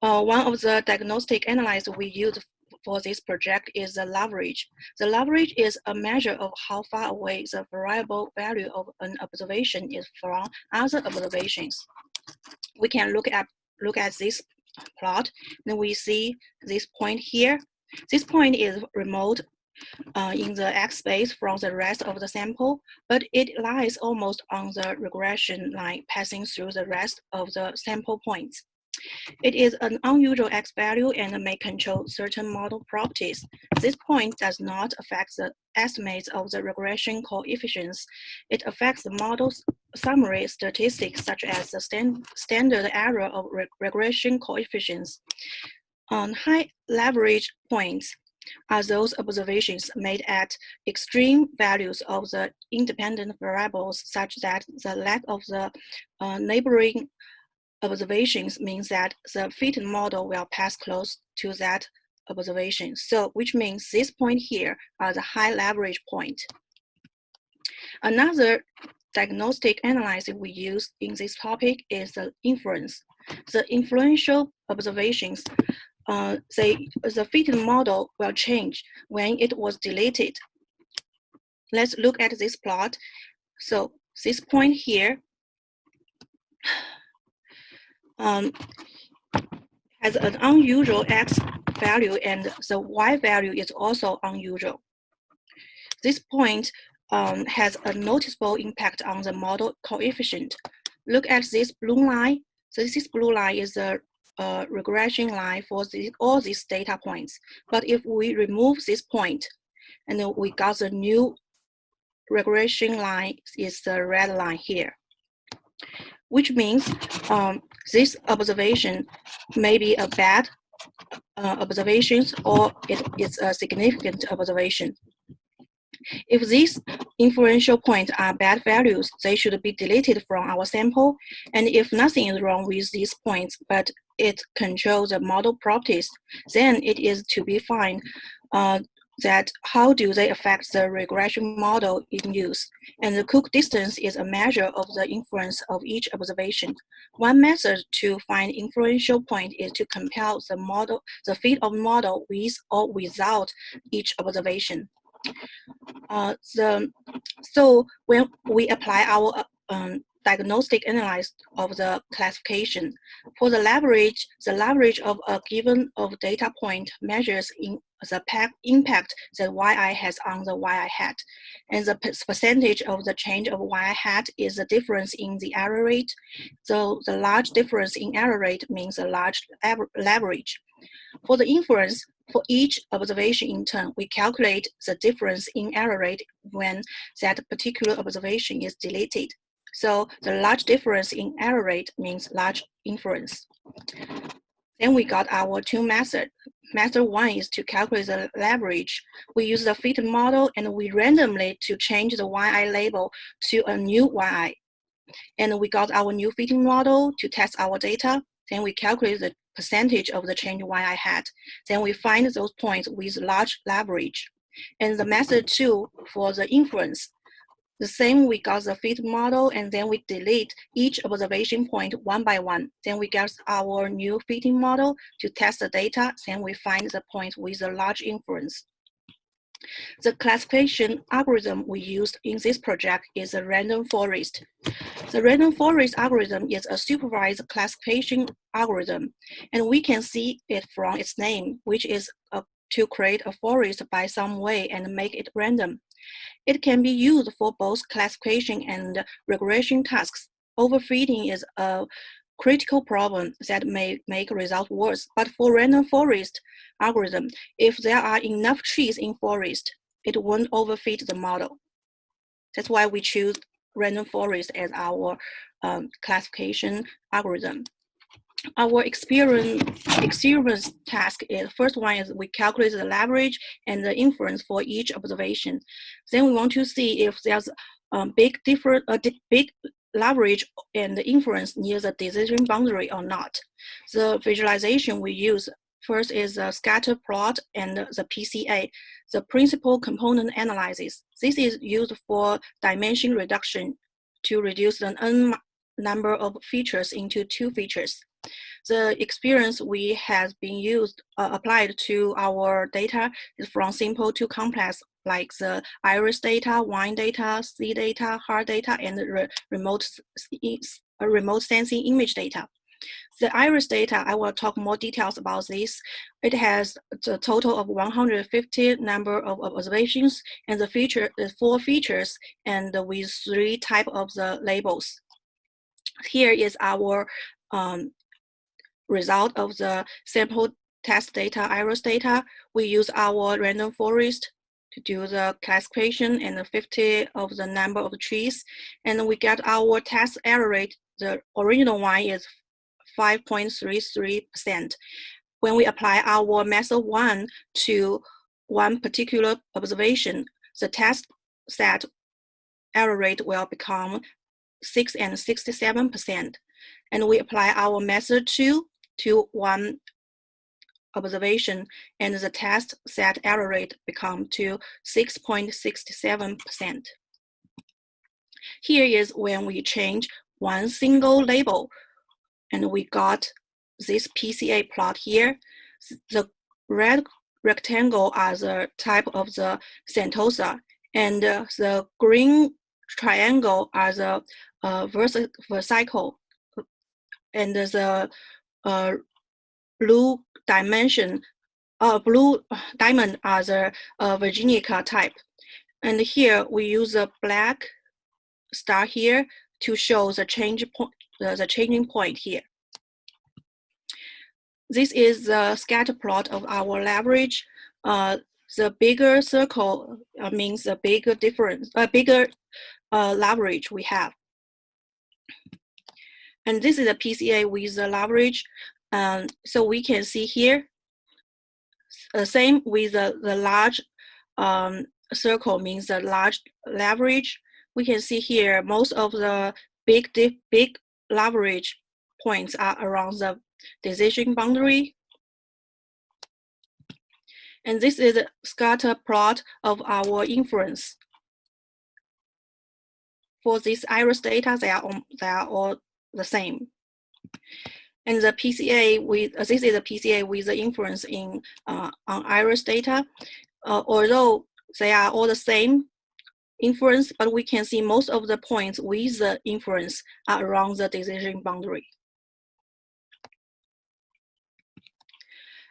One of the diagnostic analysis we use for this project is the leverage. The leverage is a measure of how far away the variable value of an observation is from other observations. We can look at this plot, then we see this point here. This point is remote in the x-space from the rest of the sample, but it lies almost on the regression line passing through the rest of the sample points. It is an unusual x-value and may control certain model properties. This point does not affect the estimates of the regression coefficients. It affects the model's summary statistics, such as the standard error of regression coefficients. High leverage points are those observations made at extreme values of the independent variables, such that the lack of the neighboring observations means that the fitted model will pass close to that observation. So, which means this point here are the high leverage point. Another diagnostic analysis we use in this topic is the inference. The influential observations, the fitted model will change when it was deleted. Let's look at this plot. So this point here has an unusual x value, and the y value is also unusual. This point has a noticeable impact on the model coefficient. Look at this blue line. So this blue line is the regression line for all these data points. But if we remove this point, and then we got the new regression line is the red line here, which means this observation may be a bad observation, or it is a significant observation. If these influential points are bad values, they should be deleted from our sample. And if nothing is wrong with these points, but it controls the model properties, then it is to be found that how do they affect the regression model in use. And the Cook distance is a measure of the influence of each observation. One method to find influential point is to compare the model, the fit of model with or without each observation. So when we apply our diagnostic analysis of the classification, for the leverage of a given data point measures in the impact that yi has on the yi hat, and the percentage of the change of yi hat is the difference in the error rate. So the large difference in error rate means a large leverage. For the inference, for each observation in turn, we calculate the difference in error rate when that particular observation is deleted. So the large difference in error rate means large inference. Then we got our two methods. Method one is to calculate the leverage. We use the fitted model and we randomly to change the yi label to a new yi. And we got our new fitting model to test our data. Then we calculate the percentage of the change yi hat. Then we find those points with large leverage. And the method two for the inference, the same, we got the fit model and then we delete each observation point one by one. Then we get our new fitting model to test the data. Then we find the point with a large inference. The classification algorithm we used in this project is a random forest. The random forest algorithm is a supervised classification algorithm, and we can see it from its name, which is to create a forest by some way and make it random. It can be used for both classification and regression tasks. Overfitting is a critical problem that may make results worse, but for random forest algorithm, if there are enough trees in forest, it won't overfit the model. That's why we choose random forest as our classification algorithm. Our experiment task is, first one is we calculate the leverage and the inference for each observation. Then we want to see if there's a big leverage and the inference near the decision boundary or not. The visualization we use first is a scatter plot and the PCA, the principal component analysis. This is used for dimension reduction to reduce the n number of features into two features. The experience we has been used applied to our data is from simple to complex, like the iris data, wine data, sea data, heart data, and remote sensing image data. The iris data, I will talk more details about this. It has a total of 150 number of observations and the 4 features and with 3 type of the labels. Here is our result of the sample test data, iris data. We use our random forest to do the classification and the 50 of the number of trees. And we get our test error rate. The original one is 5.33%. When we apply our method 1 to one particular observation, the test set error rate will become 6 and 67%. And we apply our method 2 to one observation, and the test set error rate become to 6.67%. Here is when we change one single label, and we got this PCA plot here. The red rectangle are the type of the Sentosa, and the green triangle are the versicle, and the blue diamond are the Virginica type. And here we use a black star here to show the changing point here. This is the scatter plot of our leverage. The bigger circle means the bigger difference, bigger leverage we have. And this is a PCA with the leverage. So we can see here, same with the large circle means the large leverage. We can see here most of the big leverage points are around the decision boundary. And this is a scatter plot of our inference. For this iris data, they are all the same. And the PCA with this is a PCA with the inference in on iris data. Although they are all the same inference, but we can see most of the points with the inference are around the decision boundary.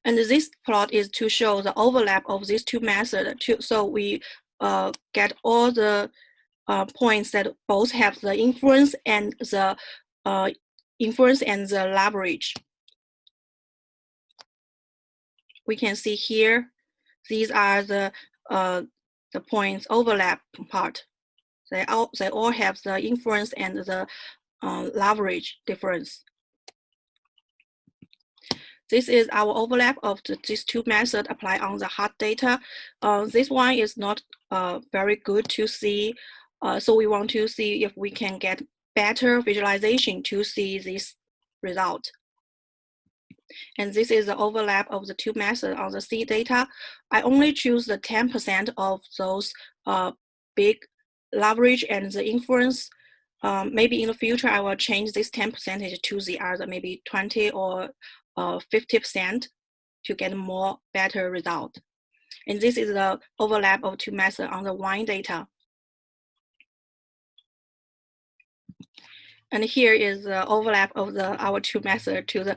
And this plot is to show the overlap of these two methods. So we get all the points that both have the inference and the leverage. We can see here, these are the points overlap part. They all have the inference and the leverage difference. This is our overlap of these two methods applied on the hard data. This one is not very good to see. So we want to see if we can get better visualization to see this result. And this is the overlap of the two methods on the C data. I only choose the 10% of those big leverage and the inference. Maybe in the future, I will change this 10% to the other, maybe 20 or 50% to get more better result. And this is the overlap of two methods on the wine data. And here is the overlap of our two methods to the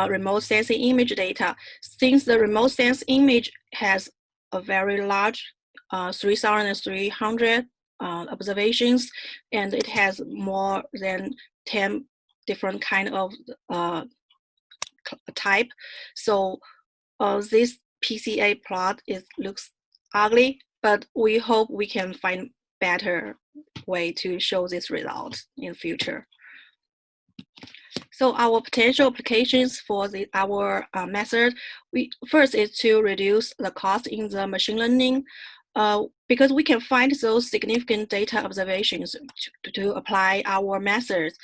remote sensing image data. Since the remote sense image has a very large 3,300 observations, and it has more than 10 different kind of type. So this PCA plot looks ugly, but we hope we can find better way to show this result in the future. So our potential applications for our method, first is to reduce the cost in the machine learning, because we can find those significant data observations to apply our methods.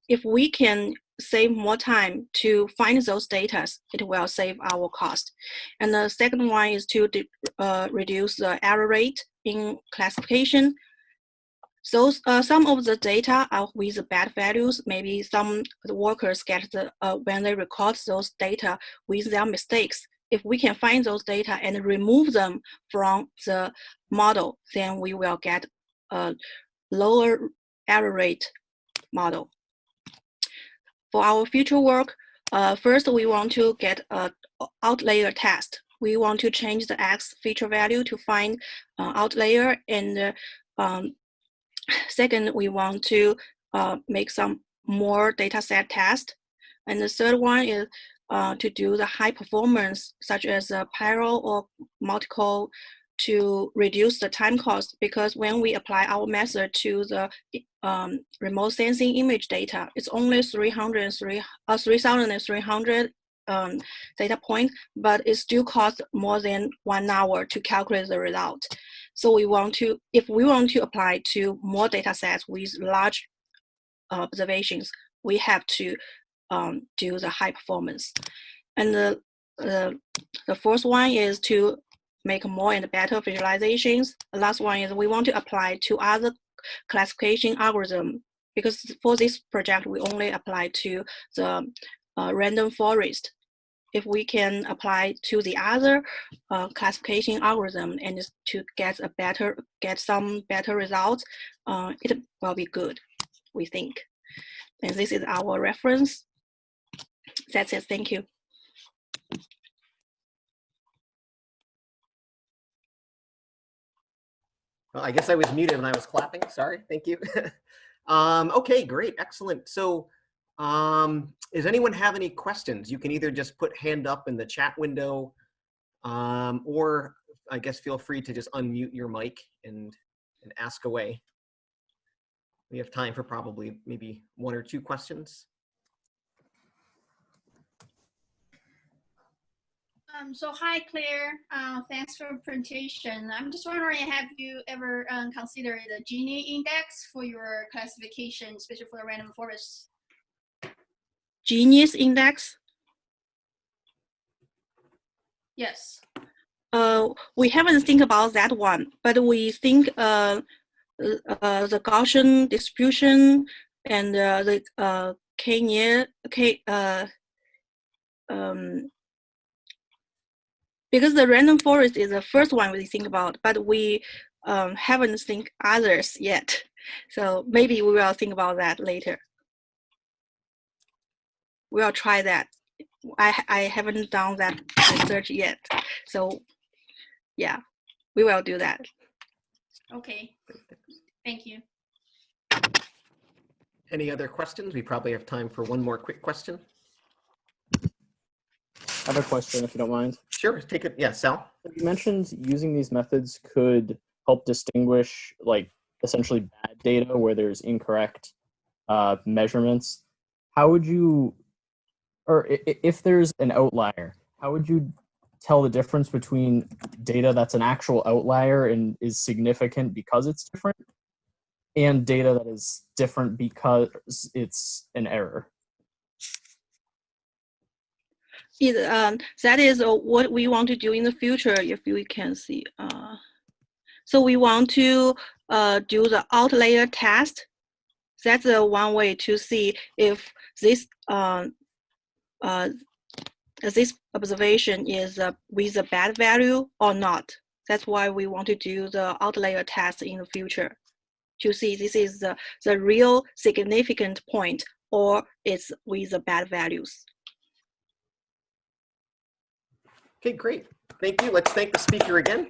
If we can save more time to find those data, it will save our cost. And the second one is to reduce the error rate in classification. those some of the data are with bad values. Maybe some the workers get the when they record those data with their mistakes. If we can find those data and remove them from the model, then we will get a lower error rate model. For our future work, first we want to get an outlier test. We want to change the X feature value to find outlier, and second, we want to make some more data set test. And the third one is to do the high performance, such as parallel or multiple, to reduce the time cost, because when we apply our method to the remote sensing image data, it's only 3,300 data points, but it still costs more than 1 hour to calculate the result. So we want to, if we want to apply to more data sets with large observations, we have to do the high performance. And the fourth one is to make more and better visualizations. The last one is we want to apply to other classification algorithm, because for this project, we only apply to the random forest. If we can apply to the other classification algorithm and to get some better results, it will be good, we think. And this is our reference. That's it. Thank you. Well, I guess I was muted when I was clapping. Sorry. Thank you. Okay, great. Excellent. So does anyone have any questions? You can either just put hand up in the chat window, or I guess feel free to just unmute your mic and ask away. We have time for probably maybe 1 or 2 questions. So hi, Claire. Thanks for the presentation. I'm just wondering, have you ever considered the Gini index for your classification, especially for the random forest? Genius index? Yes. We haven't think about that one, but we think the Gaussian distribution and the because the random forest is the first one we think about, but we haven't think others yet. So maybe we will think about that later. We'll try that. I haven't done that research yet. So yeah, we will do that. Okay, thank you. Any other questions? We probably have time for one more quick question. I have a question, if you don't mind. Sure, take it. Yeah, Sal. You mentioned using these methods could help distinguish, like, essentially bad data where there's incorrect measurements. How would you, or if there's an outlier, how would you tell the difference between data that's an actual outlier and is significant because it's different, and data that is different because it's an error? That is what we want to do in the future, if we can see. So we want to do the outlier test. That's one way to see if this this observation is with a bad value or not. That's why we want to do the outlier test in the future, to see this is the real significant point or it's with the bad values. Okay, great. Thank you. Let's thank the speaker again.